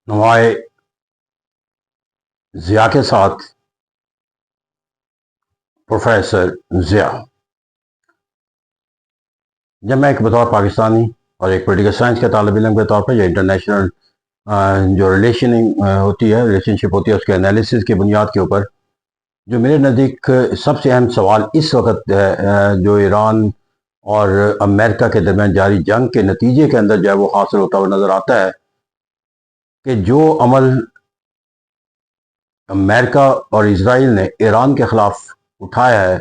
नुमाए ज़िया के साथ प्रोफेसर ज़िया। जब मैं एक बतौर पाकिस्तानी और एक पोलिटिकल साइंस के तालिब इल्म के तौर पर, या इंटरनेशनल जो रिलेशनशिप होती है, उसके एनालिसिस की बुनियाद के ऊपर जो मेरे नज़दीक सबसे अहम सवाल इस वक्त है, जो ईरान और अमेरिका के दरमियान जारी जंग के नतीजे के अंदर जो है वो हासिल होता हुआ नज़र आता है कि जो अमल अमेरिका और इसराइल ने ईरान के ख़िलाफ़ उठाया है,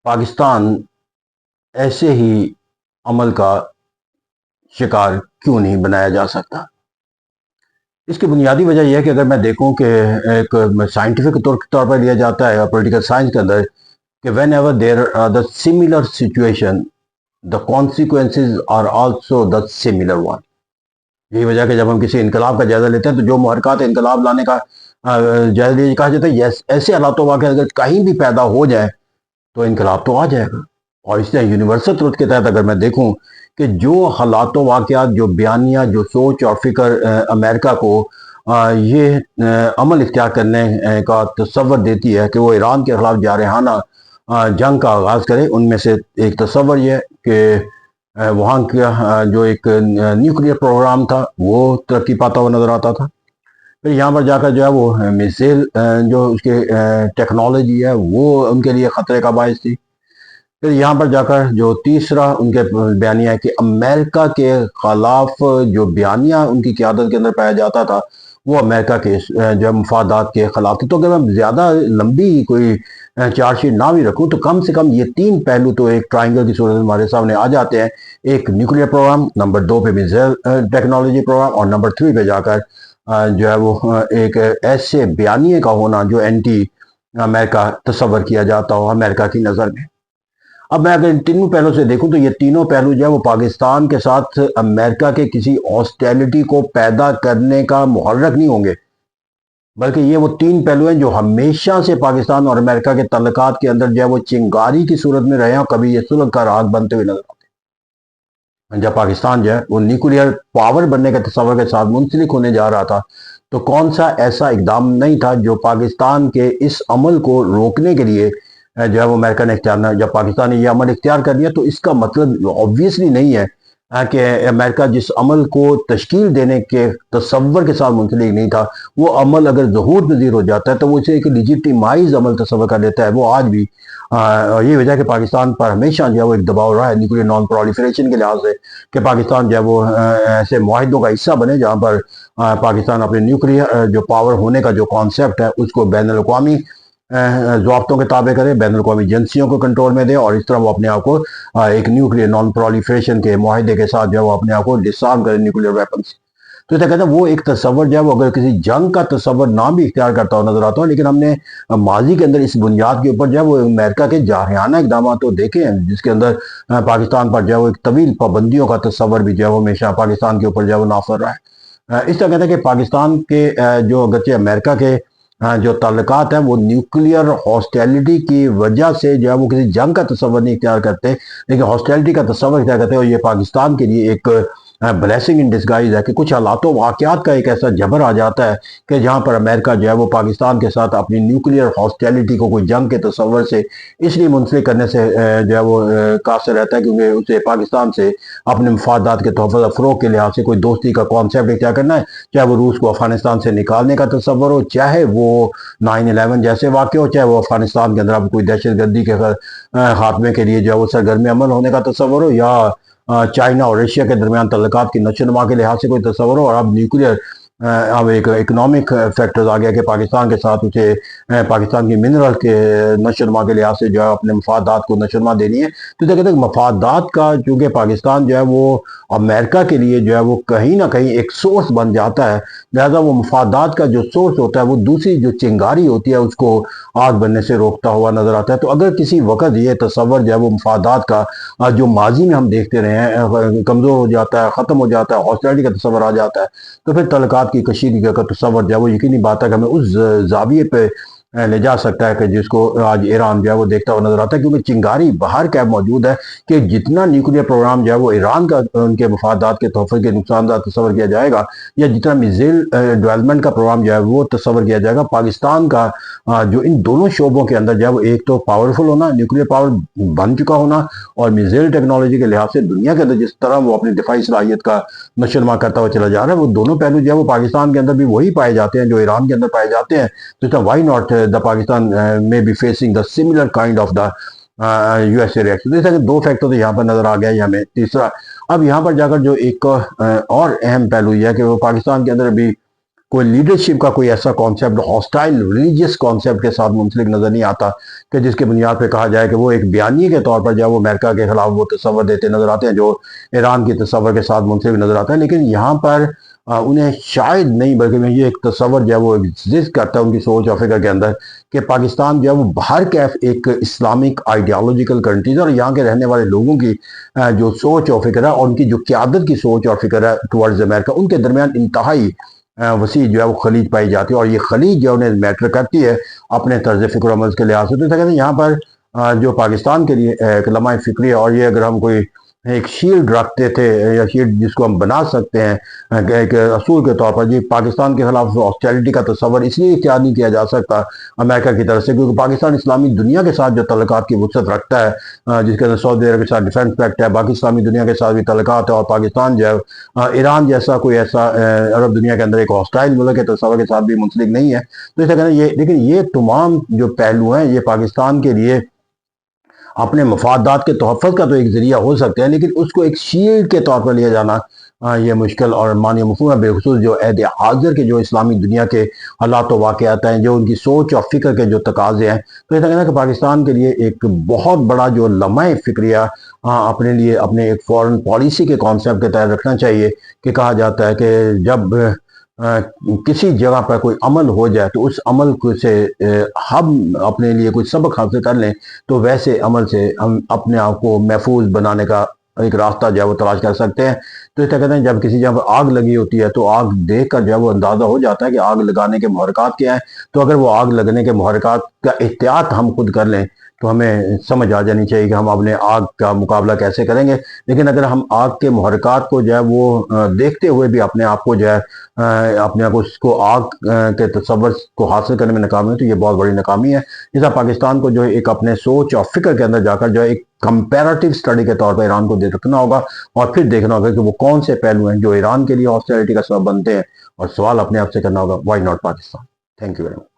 पाकिस्तान ऐसे ही अमल का शिकार क्यों नहीं बनाया जा सकता। इसकी बुनियादी वजह यह है कि अगर मैं देखूं कि एक साइंटिफिक तौर पर लिया जाता है पॉलिटिकल साइंस के अंदर कि whenever there are the similar situation the consequences are also the similar one. यही वजह कि जब हम किसी इनकलाब का जायजा लेते हैं तो जो मुहरकात इनकलाब लाने का जायजा लिया कहा जाता है, ऐसे हालात वाक़ अगर कहीं भी पैदा हो जाए तो इनकलाब तो आ जाएगा। और इसलिए यूनिवर्सल ट्रुथ के तहत अगर मैं देखूं कि जो हालात वाक़यात, जो बयानिया, जो सोच और फिक्र अमेरिका को ये अमल इख्तियार करने का तसव्वुर देती है कि वो ईरान के ख़िलाफ़ जारहाना जंग का आगाज़ करे, उनमें से एक तसव्वुर ये है कि वहाँ का जो एक न्यूक्लियर प्रोग्राम था वो तरक्की पाता हुआ नज़र आता था। फिर यहाँ पर जाकर जो है वो मिसाइल जो उसके टेक्नोलॉजी है वो उनके लिए ख़तरे का बायस थी। फिर यहाँ पर जाकर जो तीसरा उनके बयानिया है कि अमेरिका के ख़िलाफ़ जो बयानिया उनकी क़यादत के अंदर पाया जाता था वो अमेरिका के जो है मफादात के ख़िलाफ़ थे। तो अगर मैं ज़्यादा लंबी कोई चार्जशीट ना भी रखूँ तो कम से कम ये तीन पहलू तो एक ट्राइंगल की सूरत में हमारे सामने आ जाते हैं। एक न्यूक्लियर प्रोग्राम, नंबर 2 पे मिसाइल टेक्नोलॉजी प्रोग्राम, और नंबर 3 पे जाकर जो है वो एक ऐसे बयानिए का होना जो एंटी अमेरिका तस्वर किया जाता हो अमेरिका की नज़र में। अब मैं अगर इन तीनों पहलू से देखूं तो ये तीनों पहलू जो है वो पाकिस्तान के साथ अमेरिका के किसी हॉस्टिलिटी को पैदा करने का मुहर्रक नहीं होंगे, बल्कि ये वो तीन पहलू हैं जो हमेशा से पाकिस्तान और अमेरिका के तल्लुकात के अंदर जो है वो चिंगारी की सूरत में रहे हैं और कभी ये सुलह का राग बनते हुए नजर आते हैं। जब पाकिस्तान जो है वो न्यूक्लियर पावर बनने के तस्वर के साथ मुंसलिक होने जा रहा था तो कौन सा ऐसा इकदाम नहीं था जो पाकिस्तान के इस अमल को रोकने के लिए जो है वो अमेरिका ने इख्तियार, जब पाकिस्तान ने यह अमल इख्तियार कर लिया तो इसका मतलब ऑब्वियसली नहीं है कि अमेरिका जिस अमल को तश्कील देने के तस्वर के साथ मुंसलिक नहीं था, वो अमल अगर ज़हूर पज़ीर हो जाता है तो वो इसे एक लिजिटिमाइज अमल तस्वर कर लेता है। वो आज भी ये वजह कि पाकिस्तान पर हमेशा जो है वो एक दबाव रहा है न्यूक्लियर नॉन प्रोलिफरेशन के लिहाज से कि पाकिस्तान जो है वो ऐसे मुआहिदों का हिस्सा बने जहाँ पर पाकिस्तान अपने न्यूक्लियर जो पावर होने का जो कॉन्सेप्ट है उसको बैन अल-अक़वामी ज़वाब्तों के ताबे करे, बैन अल-अक़वामी एजेंसियों को कंट्रोल में दे, और इस तरह वो अपने आप को एक न्यूक्लियर नॉन प्रोलिफरेशन के मुआहिदे के साथ जो है वो अपने आप को डिसआर्म करे न्यूक्लियर वेपन से। तो इसे कहते हैं वो एक तस्वर जो है वो अगर किसी जंग का तस्वर ना भी इख्तियार करता हो नजर आता हो, लेकिन हमने माजी के अंदर इस बुनियाद के ऊपर जो है वो अमेरिका के जारहाना इकदाम तो देखे हैं जिसके अंदर पाकिस्तान पर जो है वो एक तवील पाबंदियों का तस्वर भी जो है वो हमेशा पाकिस्तान के ऊपर जो है वो नाफर रहा है। इस तरह कहते हैं कि पाकिस्तान के जो अगरचे अमेरिका के जो ताल्लुकात हैं वो न्यूक्लियर हॉस्टिलिटी की वजह से जो है वो किसी जंग का तस्वर नहीं इख्तियार करते, लेकिन हॉस्टिलिटी का तस्वर इख्तियार करते हैं। और ये पाकिस्तान के लिए एक ब्लेसिंग इन डिस्गाइज है कि कुछ हालातों वाक़यात का एक ऐसा जबर आ जाता है कि जहाँ पर अमेरिका जो है वो पाकिस्तान के साथ अपनी न्यूक्लियर हॉस्टिलिटी को कोई जंग के तस्वर से इसलिए मुंसलिक करने से जो है वो कासिर रहता है क्योंकि उसे पाकिस्तान से अपने मफादात के तोहफ़ा फ़रोग़ के लिहाज से कोई दोस्ती का कॉन्सेप्ट इख्तियार करना है, चाहे वो रूस को अफगानिस्तान से निकालने का तस्वर हो, चाहे वो 9/11 जैसे वाक़े हो, चाहे वो अफगानिस्तान के अंदर अब कोई दहशत गर्दी के खात्मे के लिए जो है वो सरगर्मी अमल होने का तस्वर हो, या चाइना और रशिया के दरमियान तल्लुकात की नशोनुमा के लिहाज से कोई तस्वर हो, और अब न्यूक्लियर अब एक इकोनॉमिक फैक्टर्स आ गया कि पाकिस्तान के साथ उसे पाकिस्तान की मिनरल के नशोनुमा के लिहाज से जो है अपने मफादात को नशोनुमा देनी है। तो कहते हैं मफादात का चूँकि पाकिस्तान जो है वो अमेरिका के लिए जो है वो कहीं ना कहीं एक सोर्स बन जाता है, लिहाजा वो मफादात का जो सोर्स होता है वो दूसरी जो चिंगारी होती है उसको आग बनने से रोकता हुआ नजर आता है। तो अगर किसी वक्त ये तस्वर जो है वो मफादात का जो माजी में हम देखते रहे हैं कमज़ोर हो जाता है, ख़त्म हो जाता है, हॉस्टिलिटी का तस्वर आ जाता है, तो फिर तल्लुकात की कशीदगी का तस्वर जो है वो यकीनी बात है कि हमें उस जाविये पे لے جا سکتا ہے کہ جس کو آج ایران جو ہے وہ دیکھتا ہوا نظر آتا ہے، کیونکہ چنگاری باہر کیب موجود ہے کہ جتنا نیوکلیر پروگرام جو ہے وہ ایران کا ان کے مفادات کے تحفظ کے نقصان دہ تصور کیا جائے گا، یا جتنا میزائل ڈیولپمنٹ کا پروگرام جو ہے وہ تصور کیا جائے گا، پاکستان کا جو ان دونوں شعبوں کے اندر جو ہے وہ ایک تو پاورفل ہونا، نیوکلیر پاور بن چکا ہونا، اور میزائل ٹیکنالوجی کے لحاظ سے دنیا کے اندر جس طرح وہ اپنی دفاعی صلاحیت کا نشرما کرتا ہوا چلا جا رہا ہے، وہ دونوں پہلو جو ہے وہ پاکستان کے اندر بھی وہی پائے جاتے ہیں جو ایران کے اندر پائے جاتے ہیں. تو وائی ناٹ دا پاکستان میں be facing the similar kind of the U S A reaction. جیسا کہ دو فیکٹر تو یہاں پر نظر آ گیا ہے ہمیں. تیسرا اب یہاں پر جا کر جو ایک اور اہم پہلو یہ ہے کہ وہ پاکستان کے اندر بھی کوئی لیڈرشپ کا کوئی ایسا کانسیپٹ ہاسٹائل ریلیجیس کانسیپٹ کے ساتھ منسلک نظر نہیں آتا کہ جس کے بنیاد پہ کہا جائے کہ وہ ایک بیانیے کے طور پر جو ہے وہ امریکہ کے خلاف وہ تصور دیتے نظر آتے ہیں جو ایران کی تصور کے ساتھ منسلک نظر آتا ہے. لیکن یہاں پر انہیں شاید نہیں بلکہ میں یہ ایک تصور جو ہے وہ ایگزسٹ کرتا ہے ان کی سوچ اور فکر کے اندر کہ پاکستان جو ہے وہ باہر کیف ایک اسلامک آئیڈیالوجیکل کنٹریز اور یہاں کے رہنے والے لوگوں کی جو سوچ اور فکر ہے اور ان کی جو قیادت کی سوچ اور فکر ہے ٹورڈز امریکہ، ان کے درمیان انتہائی وسیع جو ہے وہ خلیج پائی جاتی ہے، اور یہ خلیج جو انہیں میٹر کرتی ہے اپنے طرز فکر و عمل کے لحاظ سے. تو کہتے ہیں یہاں پر جو پاکستان کے لیے ایک لمحہ فکری ہے، اور یہ اگر ہم کوئی ایک شیلڈ رکھتے تھے یا شیلڈ جس کو ہم بنا سکتے ہیں ایک اصول کے طور پر، جی پاکستان کے خلاف ہاسٹیلٹی کا تصور اس لیے اختیار نہیں کیا جا سکتا امریکہ کی طرف سے کیونکہ پاکستان اسلامی دنیا کے ساتھ جو تعلقات کی وسعت رکھتا ہے، جس کے اندر سعودی عرب کے ساتھ ڈیفینس پیکٹ ہے، باقی اسلامی دنیا کے ساتھ بھی تعلقات ہے، اور پاکستان جو ہے ایران جیسا کوئی ایسا عرب دنیا کے اندر ایک ہاسٹائل ملک کے تصور کے ساتھ بھی منسلک نہیں ہے. تو اسے کہتے ہیں لیکن یہ تمام جو پہلو ہیں یہ پاکستان کے لیے اپنے مفادات کے تحفظ کا تو ایک ذریعہ ہو سکتے ہیں، لیکن اس کو ایک شیلڈ کے طور پر لیا جانا یہ مشکل اور معنی مفہوم ہے، بالخصوص جو عہد حاضر کے جو اسلامی دنیا کے حالات و واقعات ہیں، جو ان کی سوچ اور فکر کے جو تقاضے ہیں. تو ایسا کہنا ہے کہ پاکستان کے لیے ایک بہت بڑا جو لمحہ فکریہ اپنے لیے اپنے ایک فورن پالیسی کے کانسیپٹ کے تحت رکھنا چاہیے کہ کہا جاتا ہے کہ جب کسی جگہ پر کوئی عمل ہو جائے تو اس عمل سے ہم اپنے لیے کوئی سبق حاصل کر لیں تو ویسے عمل سے ہم اپنے آپ کو محفوظ بنانے کا ایک راستہ جو ہے وہ تلاش کر سکتے ہیں. تو اس طرح کہتے ہیں جب کسی جگہ پر آگ لگی ہوتی ہے تو آگ دیکھ کر جو ہے وہ اندازہ ہو جاتا ہے کہ آگ لگانے کے محرکات کیا ہیں. تو اگر وہ آگ لگنے کے محرکات کا احتیاط ہم خود کر لیں تو ہمیں سمجھ آ جانی چاہیے کہ ہم اپنے آگ کا مقابلہ کیسے کریں گے. لیکن اگر ہم آگ کے محرکات کو جو ہے وہ دیکھتے ہوئے بھی اپنے آپ کو جو ہے اپنے آپ کو آگ کے تصور کو حاصل کرنے میں ناکامی ہے تو یہ بہت بڑی ناکامی ہے. جیسا پاکستان کو جو ہے ایک اپنے سوچ اور فکر کے اندر جا کر جو ہے ایک کمپیریٹیو سٹڈی کے طور پر ایران کو دیکھنا ہوگا اور پھر دیکھنا ہوگا کہ وہ کون سے پہلو ہیں جو ایران کے لیے ہاسٹیلٹی کا سبب بنتے ہیں، اور سوال اپنے آپ سے کرنا ہوگا why not Pakistan. Thank you very much.